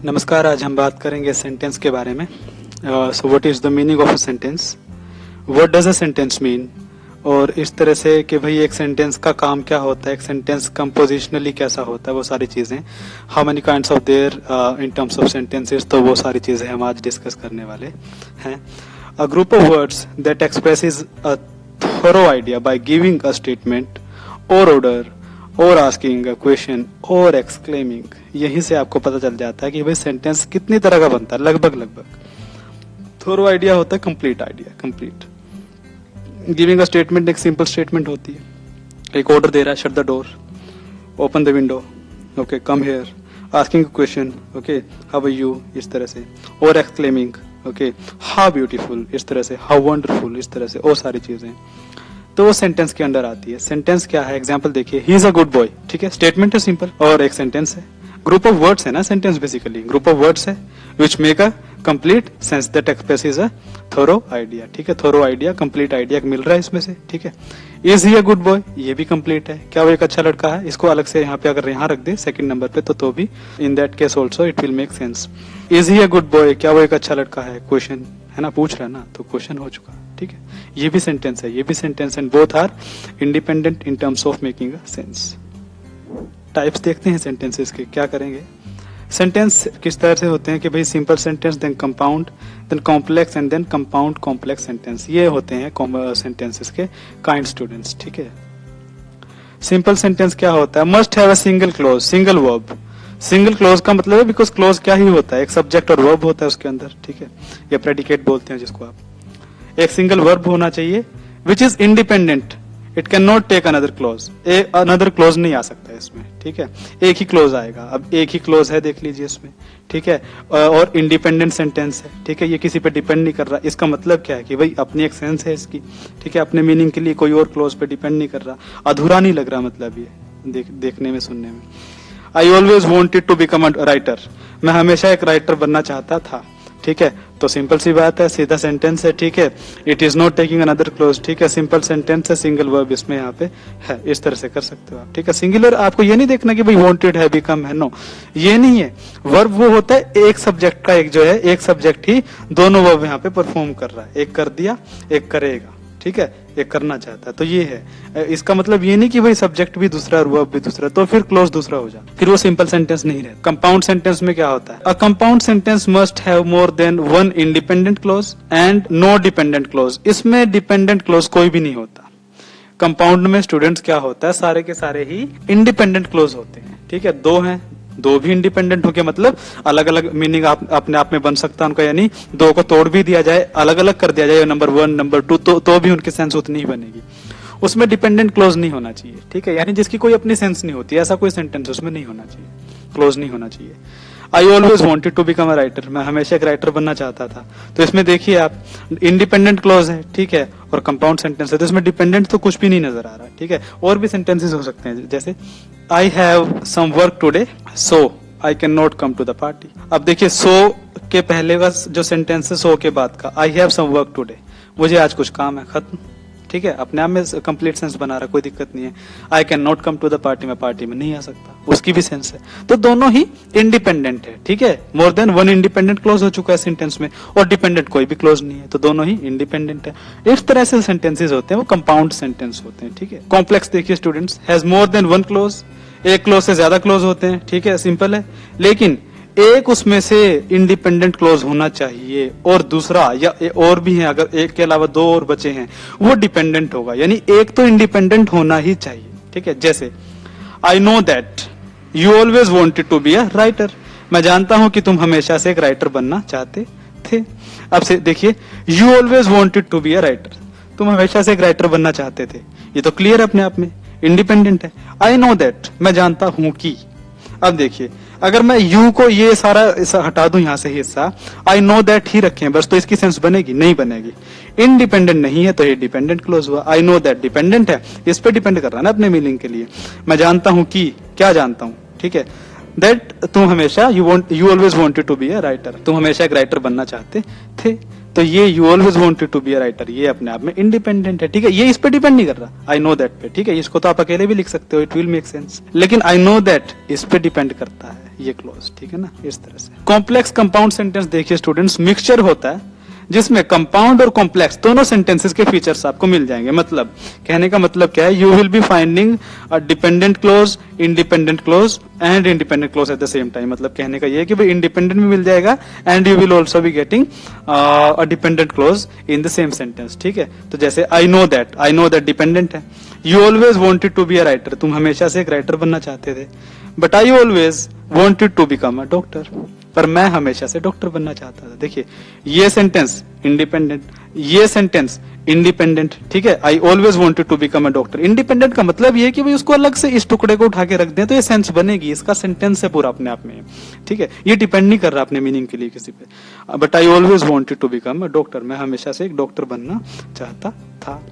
नमस्कार। आज हम बात करेंगे सेंटेंस के बारे में। So what is the meaning of a sentence, what does a sentence mean, और इस तरह से कि भाई एक सेंटेंस का काम क्या होता है, एक सेंटेंस कंपोजिशनली कैसा होता है, वो सारी चीज़ें, how many kinds of there in terms of sentences, तो वो सारी चीज़ें हम आज डिस्कस करने वाले हैं। A group of words that expresses a thorough idea by giving a statement और ऑर्डर और आस्किंग अ क्वेश्चन और एक्सक्लेमिंग। यहीं से आपको पता चल जाता है कि भाई सेंटेंस कितनी तरह का बनता है। लगभग थोरो आइडिया होता है complete idea, complete. Giving a statement एक सिंपल स्टेटमेंट होती है, एक ऑर्डर दे रहा है, shut the door, open the window, okay, come here, asking a question, okay, how are you, इस तरह से, और एक्सक्लेमिंग, ओके, हाउ ब्यूटीफुल, इस तरह से, हाउ वंडरफुल, इस तरह से, और सारी चीजें, तो वो सेंटेंस के अंडर आती है। सेंटेंस क्या है? एग्जांपल देखिए, he is a good boy, ठीक है, स्टेटमेंट है सिंपल, और एक सेंटेंस है। ग्रुप ऑफ वर्ड्स है ना sentence, basically group of words है which make a complete sense that expresses a thorough idea, ठीक है, थोरो आइडिया, कंप्लीट आइडिया मिल रहा है इसमें से, ठीक है। Is he a good boy, ये भी कंप्लीट है, क्या वो एक अच्छा लड़का है, इसको अलग से यहाँ पे अगर यहाँ रख दे सेकंड नंबर पे तो भी in that case also it will make sense. Is he a good boy, क्या वो एक अच्छा लड़का है, क्वेश्चन है ना, पूछ रहा है ना, तो क्वेश्चन हो चुका, ठीक है। ये भी सेंटेंस है, ये भी sentence, and both are independent in terms of making a sense. Types देखते हैं सेंटेंसेस के, क्या करेंगे। सेंटेंस किस तरह से होते हैं कि भाई simple sentence, then compound, then complex, and then compound complex sentence. ये होते हैं सेंटेंसेस के काइंड स्टूडेंट्स, ठीक है। सिंपल सेंटेंस क्या होता है? Must have a single close, single verb. Single close का मतलब है बिकॉज क्लोज क्या ही होता है, एक सब्जेक्ट और वर्ब होता है उसके अंदर, ठीक है, या प्रेडिकेट बोलते हैं जिसको आप। एक सिंगल वर्ब होना चाहिए which is independent, it can not take another clause, another clause नहीं आ सकता है इसमें, ठीक है, एक ही क्लोज आएगा। अब एक ही क्लोज है, देख लीजिए इसमें, ठीक है, और इंडिपेंडेंट सेंटेंस है, ठीक है, ये किसी पे डिपेंड नहीं कर रहा। इसका मतलब क्या है कि भाई अपनी एक सेंस है इसकी, ठीक है, अपने मीनिंग के लिए कोई और क्लोज पे डिपेंड नहीं कर रहा, अधूरा नहीं लग रहा, मतलब ये देखने में, सुनने में। I always wanted to become a writer, मैं हमेशा एक राइटर बनना चाहता था, ठीक है, तो सिंपल सी बात है, सीधा सेंटेंस है, ठीक है। It is not taking another close, ठीक है, सिंपल सेंटेंस है, सिंगल वर्ब इसमें यहाँ पे है, इस तरह से कर सकते हो आप, ठीक है। सिंगुलर आपको ये नहीं देखना कि भाई वॉन्टेड है, बिकम है, नो, ये नहीं है। वर्ब वो होता है एक सब्जेक्ट का, एक जो है एक सब्जेक्ट ही दोनों वर्ब यहाँ पे परफॉर्म कर रहा है, एक कर दिया, एक करेगा, ठीक है, एक करना चाहता है, तो ये है। इसका मतलब ये नहीं कि भाई सब्जेक्ट भी दूसरा और वर्ब भी दूसरा, तो फिर क्लोज दूसरा हो जाए, फिर वो सिंपल सेंटेंस नहीं रहता। कंपाउंड सेंटेंस में क्या होता है? A compound sentence must have more than one independent clause and no dependent clause. इसमें डिपेंडेंट क्लोज कोई भी नहीं होता। कंपाउंड में स्टूडेंट्स क्या होता है, सारे के सारे ही इंडिपेंडेंट क्लोज होते हैं, ठीक है। दो हैं, दो भी इंडिपेंडेंट हो गया, मतलब अलग अलग मीनिंग अपने आप में बन सकता है उनका, यानी दो को तोड़ भी दिया जाए, अलग अलग कर दिया जाए, नंबर 1 नंबर 2, तो भी उनकी सेंस उतनी ही बनेगी। उसमें डिपेंडेंट क्लोज नहीं होना चाहिए, ठीक है, यानी जिसकी कोई अपनी सेंस नहीं होती, ऐसा कोई सेंटेंस उसमें नहीं होना चाहिए, क्लोज नहीं होना चाहिए। I always wanted to become a writer, मैं हमेशा एक राइटर बनना चाहता था, तो इसमें देखिए आप, इंडिपेंडेंट क्लोज है, ठीक है, और कंपाउंड सेंटेंस है, तो इसमें डिपेंडेंट तो कुछ भी नहीं नजर आ रहा, ठीक है। और भी सेंटेंसेस हो सकते हैं, जैसे I have some work today so I can not come to the party. अब देखिए, सो के पहले का जो सेंटेंस है, सो के बाद का, I have some work today, मुझे आज कुछ काम है, खत्म, ठीक है, अपने आप में कंप्लीट सेंस बना रहा, कोई दिक्कत नहीं है। I can not come to the party, मैं पार्टी में नहीं आ सकता, उसकी भी सेंस है। तो दोनों ही इंडिपेंडेंट है, ठीक है, मोर देन वन इंडिपेंडेंट क्लोज हो चुका है सेंटेंस में, और डिपेंडेंट कोई भी क्लोज नहीं है, तो दोनों ही इंडिपेंडेंट है। इस तरह से सेंटेंसेस होते हैं, वो कंपाउंड सेंटेंस होते हैं, ठीक है। कॉम्प्लेक्स देखिए students, has more than one clause, एक क्लोज से ज्यादा क्लोज होते हैं, ठीक है, सिंपल है, लेकिन एक उसमें से इंडिपेंडेंट क्लोज होना चाहिए, और दूसरा या और भी है, अगर एक के अलावा दो और बचे हैं वो डिपेंडेंट होगा, यानी एक तो इंडिपेंडेंट होना ही चाहिए, ठीक है। जैसे I know that you always wanted to be a writer, मैं जानता हूं कि तुम हमेशा से एक राइटर बनना चाहते थे। अब से देखिए, you always wanted to be a writer, तुम हमेशा से एक राइटर बनना चाहते थे, ये तो क्लियर अपने आप में इंडिपेंडेंट है। आई नो दैट, मैं जानता हूं कि, अब देखिए, अगर मैं यू को ये सारा हटा दूं यहां से हिस्सा, आई नो दैट ही रखें बस, तो इसकी सेंस बनेगी? नहीं बनेगी, इंडिपेंडेंट नहीं है, तो ये डिपेंडेंट क्लोज हुआ। आई नो दैट डिपेंडेंट है, इस पे डिपेंड कर रहा है ना अपने मीनिंग के लिए। मैं जानता हूं कि, क्या जानता हूं, ठीक है, दैट तुम हमेशा, you always wanted to be a writer, तुम हमेशा एक राइटर बनना चाहते थे, तो ये you always wanted to be a writer, ये अपने आप में इंडिपेंडेंट है, ठीक है, ये इस पे डिपेंड नहीं कर रहा, आई नो दैट पे, ठीक है, इसको तो आप अकेले भी लिख सकते हो, इट विल मेक सेंस, लेकिन आई नो दैट इस पे डिपेंड करता है, ये क्लोज, ठीक है ना, इस तरह से। कॉम्प्लेक्स कंपाउंड सेंटेंस देखिए स्टूडेंट्स, मिक्सचर होता है जिसमें कंपाउंड और कॉम्प्लेक्स दोनों सेंटेंसेस के फीचर्स आपको मिल जाएंगे। मतलब कहने का मतलब क्या है, you will be finding a dependent close, independent clause and independent clause at the same time. मतलब कहने का ये है कि भाई इंडिपेंडेंट भी मिल जाएगा and you will also be getting a dependent clause in the same sentence, ठीक है। तो जैसे आई नो दैट डिपेंडेंट है। You always wanted to be a writer, तुम हमेशा से एक राइटर बनना चाहते थे। But I always wanted to become a doctor, पर मैं हमेशा से डॉक्टर बनना चाहता था। देखिए ये सेंटेंस इंडिपेंडेंट, ये सेंटेंस इंडिपेंडेंट, ठीक है। I always wanted to become a doctor, independent का मतलब ये है कि भाई उसको अलग से इस टुकड़े को उठा के रख दें तो ये सेंस बनेगी, इसका सेंटेंस है पूरा अपने आप में, ठीक है। ये डिपेंड नहीं कर रहा अपने मीनिंग के लिए किसी पे। But I always wanted to become a doctor, मैं हमेशा से एक डॉक्टर बनना चाहता था।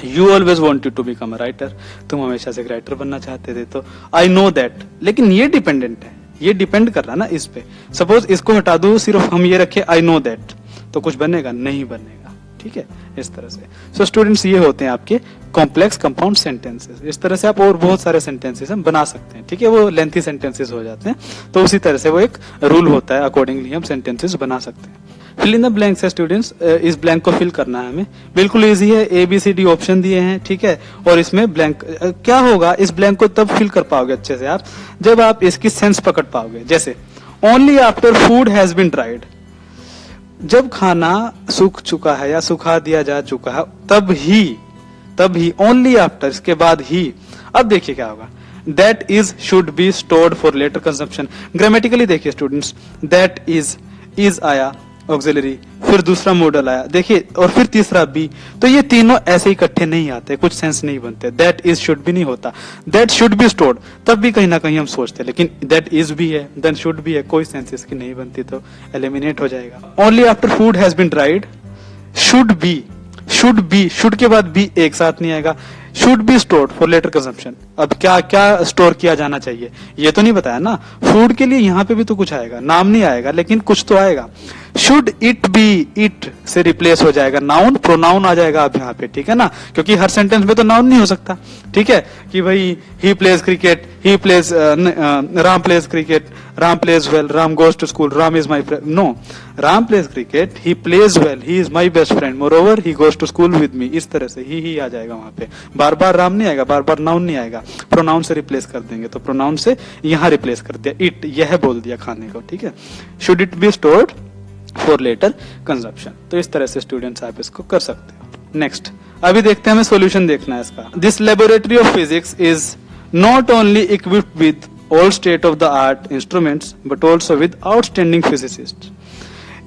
You always wanted to become a writer, तुम हमेशा से एक राइटर बनना चाहते थे। तो आई नो दैट, लेकिन ये डिपेंडेंट है, ये डिपेंड कर रहा है ना इस पे। सपोज इसको हटा दो, सिर्फ हम ये रखे आई नो दैट, तो कुछ बनेगा नहीं बनेगा, ठीक है, इस तरह से। सो स्टूडेंट्स ये होते हैं आपके कॉम्प्लेक्स कंपाउंड सेंटेंसेस। इस तरह से आप और बहुत सारे सेंटेंसेस हम बना सकते हैं, ठीक है। वो लेंथी सेंटेंसेस हो जाते हैं, तो उसी तरह से वो एक रूल होता है, अकॉर्डिंगली हम सेंटेंसेस बना सकते हैं। फिल इन द ब्लैंक्स है स्टूडेंट्स, इस ब्लैंक को फिल करना है हमें, बिल्कुल इजी है। ABCD ऑप्शन दिए हैं, ठीक है, और इसमें ब्लैंक क्या होगा, इस ब्लैंक को तब फिल कर पाओगे अच्छे से आप जब आप इसकी सेंस पकड़ पाओगे। जैसे only after food has been dried, जब खाना सूख चुका है या सुखा दिया जा चुका है तब ही ओनली आफ्टर, इसके बाद ही। अब देखिए क्या होगा, that is should be stored for later consumption. Grammatically देखिए स्टूडेंट्स, दैट इज आया ऑक्सिलरी, फिर दूसरा मॉडल आया, देखिए, और फिर तीसरा बी, तो ये तीनों ऐसे इकट्ठे नहीं आते, कुछ सेंस नहीं बनते। दैट इज शुड भी नहीं होता, दैट शुड बी स्टोर्ड तब भी कहीं ना कहीं हम सोचते हैं, लेकिन दैट इज भी है, देन शुड भी है, कोई सेंस इसकी नहीं बनती, तो एलिमिनेट हो जाएगा। Only after food has been dried, should be, should के बाद बी एक साथ नहीं आएगा, should be stored for later consumption. अब क्या क्या स्टोर किया जाना चाहिए ये तो नहीं बताया ना, फूड के लिए यहाँ पे भी तो कुछ आएगा, नाम नहीं आएगा लेकिन कुछ तो आएगा। शुड इट बी, इट से रिप्लेस हो जाएगा नाउन, प्रोनाउन आ जाएगा अब यहाँ पे, ठीक है ना, क्योंकि हर सेंटेंस में तो नाउन नहीं हो सकता, ठीक है, कि भाई he plays cricket, he plays, Ram plays cricket, Ram plays well, Ram goes to school, Ram is my, no, Ram plays cricket, he plays well, he is my best friend, moreover he goes to school with me, इस तरह से ही आ जाएगा वहां पे, बार बार राम नहीं आएगा, बार बार noun नहीं आएगा, प्रोनाउन से रिप्लेस कर देंगे, तो प्रोनाउन से यहाँ रिप्लेस कर दिया, इट, यह बोल दिया खाने को, ठीक है। Should it be stored for later consumption, तो इस तरह से स्टूडेंट्स आप इसको कर सकते हो। नेक्स्ट अभी देखते हैं, हमें सॉल्यूशन देखना है इसका। This laboratory of physics is not only equipped with all state of the art instruments but also with outstanding physicist.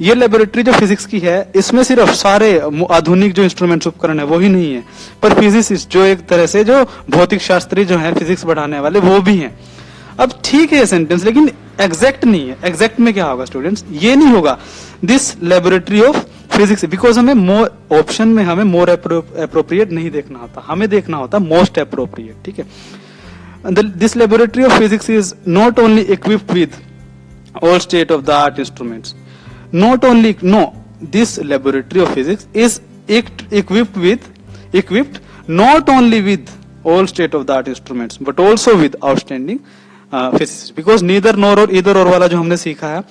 ये लेबोरेटरी जो फिजिक्स की है, इसमें सिर्फ सारे आधुनिक जो इंस्ट्रूमेंट्स उपकरण है वो ही नहीं है, पर फिजिसिस्ट जो एक तरह से जो भौतिक शास्त्री जो है, फिजिक्स बढ़ाने वाले, वो भी हैं। अब ठीक है ये सेंटेंस, लेकिन एग्जैक्ट नहीं है। एग्जैक्ट में क्या होगा स्टूडेंट्स, ये नहीं होगा this laboratory of physics, because हमें मोर ऑप्शन में हमें मोर अप्रोप्रिएट नहीं देखना होता, हमें देखना होता मोस्ट अप्रोप्रिएट, ठीक है। This laboratory of physics is not only equipped with all state of the art instruments, not only, no, this laboratory of physics is equipped not only with all state of the art instruments but also with outstanding physicists, because neither nor or either or वाला जो हमने सीखा है,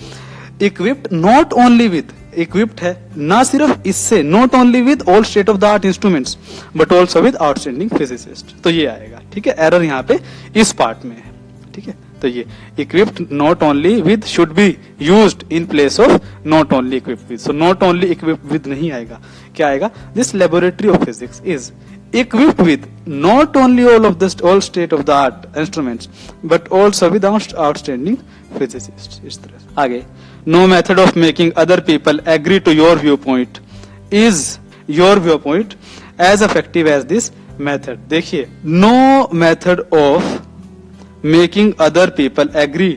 equipped not only with, equipped है ना सिर्फ इससे, not only with all state of the art instruments but also with outstanding physicists, तो ये आएगा, ठीक है। एरर यहाँ पे इस पार्ट में है, ठीक है। तो ये equipped not only with should be used in place of not only equipped with, so not only equipped with नहीं आएगा, क्या आएगा, this laboratory of physics is equipped with not only all state of the art instruments but also with outstanding physicists, इस तरह से। आगे, no method of making other people agree to your viewpoint is your viewpoint as effective as this method। देखिए, no method of making other people agree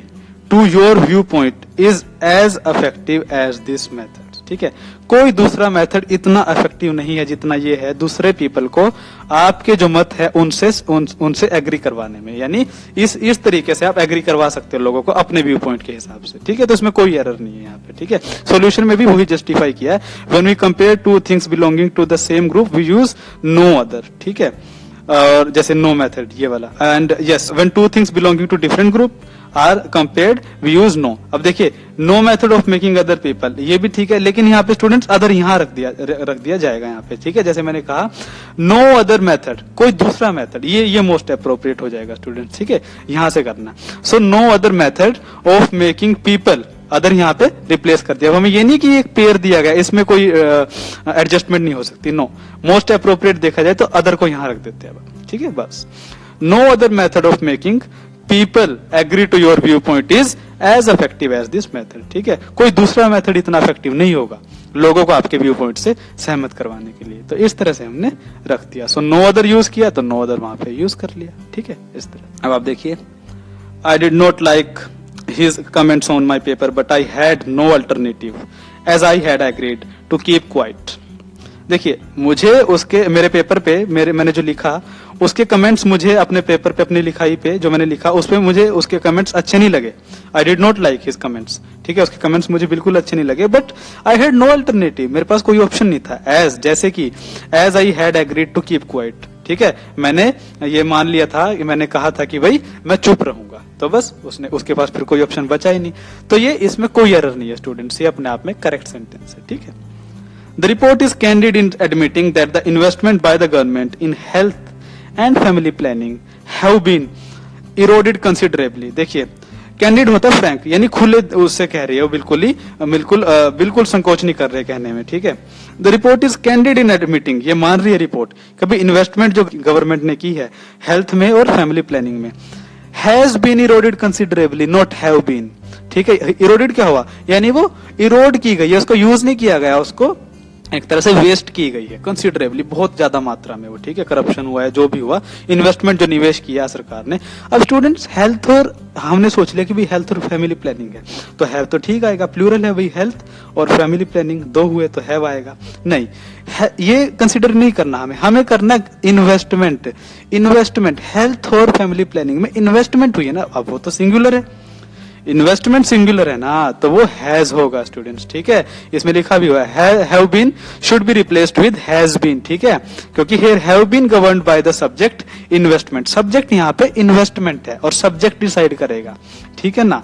to your viewpoint is as effective as this method, ठीक है। कोई दूसरा method इतना effective नहीं है जितना ये है दूसरे पीपल को आपके जो मत है उनसे एग्री करवाने में, यानी इस तरीके से आप एग्री करवा सकते हो लोगों को अपने व्यू पॉइंट के हिसाब से, ठीक है। तो इसमें कोई एरर नहीं है यहाँ पे, ठीक है। सॉल्यूशन में भी वही जस्टिफाई किया है, when we compare two things belonging to the same group we use no other, ठीक है। और जैसे नो मेथड ये वाला, and yes when two things belonging to different group are compared we use no. अब देखिए no method of making other people, ये भी ठीक है, लेकिन यहाँ पे स्टूडेंट्स अदर यहाँ रख दिया जाएगा यहाँ पे, ठीक है। जैसे मैंने कहा नो अदर मेथड, कोई दूसरा मेथड, ये मोस्ट अप्रोप्रिएट हो जाएगा स्टूडेंट्स, ठीक है, यहाँ से करना। So no other method of making people, other यहाँ पे रिप्लेस कर दिया। अब हमें ये नहीं कि एक पेयर दिया गया इसमें कोई एडजस्टमेंट नहीं हो सकती, नो, मोस्ट अप्रोप्रिएट देखा जाए तो अदर को यहाँ रख देते हैं, ठीक है, बस। No other method of making people agree to your view point is as effective as this method, ठीक है, कोई दूसरा मेथड इतना इफेक्टिव नहीं होगा लोगों को आपके व्यू पॉइंट से सहमत करवाने के लिए। तो इस तरह से हमने रख दिया। सो नो अदर यूज किया तो नो अदर वहां पे यूज कर लिया, ठीक है, इस तरह। अब आप देखिए, आई did not like his comments on my paper but I had no alternative as I had agreed to keep quiet। देखिए मुझे उसके मेरे पेपर पे मैंने जो लिखा उसके कमेंट्स मुझे अपने पेपर पे अपनी लिखाई पे जो मैंने लिखा उस पे मुझे उसके कमेंट्स अच्छे नहीं लगे। I did not like his comments, ठीक है, उसके कमेंट्स मुझे बिल्कुल अच्छे नहीं लगे, but I had no alternative, मेरे पास कोई ऑप्शन नहीं था। एज जैसे कि as I had agreed to keep quiet, ठीक है, मैंने ये मान लिया था, मैंने कहा था कि भाई मैं चुप रहूंगा, तो बस उसके पास फिर कोई ऑप्शन बचा ही नहीं। तो ये इसमें कोई एरर नहीं है स्टूडेंट्स, ये अपने आप में करेक्ट सेंटेंस है, ठीक है। The report is candid in admitting that the investment by the government in health and family planning have been eroded considerably. देखिए कैंडिड होता है फ्रैंक, यानी खुले उससे कह रही है वो, बिल्कुल संकोच नहीं कर रहे कहने में, ठीक है। The report is candid in admitting, ये मान रही है रिपोर्ट कभी इन्वेस्टमेंट जो गवर्नमेंट ने की है हेल्थ में और फैमिली प्लानिंग में has been eroded considerably, not have been, ठीक है। इरोडेड क्या हुआ, यानी वो इरोड की गई है, उसको यूज नहीं किया गया, उसको एक तरह से वेस्ट की गई है कंसिडरेबली, बहुत ज्यादा मात्रा में वो, ठीक है, करप्शन हुआ है, जो भी हुआ, इन्वेस्टमेंट जो निवेश किया सरकार ने। अब स्टूडेंट्स हेल्थ और हमने सोच लिया कि भाई हेल्थ और फैमिली प्लानिंग है तो हैव तो ठीक आएगा, प्लूरल है भाई, हेल्थ और फैमिली प्लानिंग दो हुए तो हैव आएगा, नहीं ये कंसिडर नहीं करना, हमें करना इन्वेस्टमेंट। हेल्थ और फैमिली प्लानिंग में इन्वेस्टमेंट हुई है ना, अब वो तो सिंगुलर है, इन्वेस्टमेंट सिंगुलर है ना, तो वो हैज होगा स्टूडेंट्स, ठीक है। इसमें लिखा भी हुआ है have been should be replaced with has been, ठीक है, क्योंकि here have been governed by the subject investment, subject यहाँ पे इन्वेस्टमेंट है और सब्जेक्ट डिसाइड करेगा, ठीक है ना,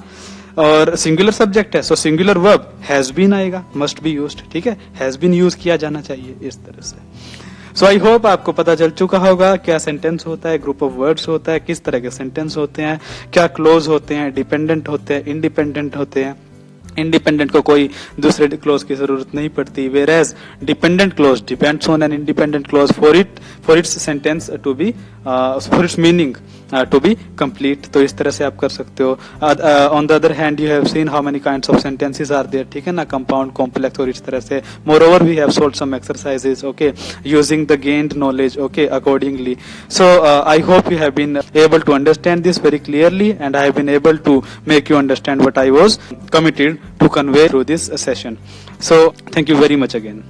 और सिंगुलर सब्जेक्ट है, सो सिंगुलर वर्ब हैज बीन आएगा, मस्ट बी यूज्ड, ठीक है, हैज बीन यूज किया जाना चाहिए इस तरह से। सो आई होप आपको पता चल चुका होगा क्या सेंटेंस होता है, ग्रुप ऑफ वर्ड्स होता है, किस तरह के सेंटेंस होते हैं, क्या क्लोज होते हैं, डिपेंडेंट होते हैं, इंडिपेंडेंट होते हैं। इंडिपेंडेंट को कोई दूसरे क्लोज की जरूरत नहीं पड़ती, whereas dependent clause depends on an independent clause for its sentence to be for its meaning to be complete। तो इस तरह से आप कर सकते हो। On the other hand you have seen how many kinds of sentences are there, ठीक है ना, compound, complex और इस तरह से। Moreover we have solved some exercises, okay, using the gained knowledge, okay, accordingly। So I hope you have been able to understand this very clearly and I have been able to make you understand what I was committed to convey through this session। So thank you very much again।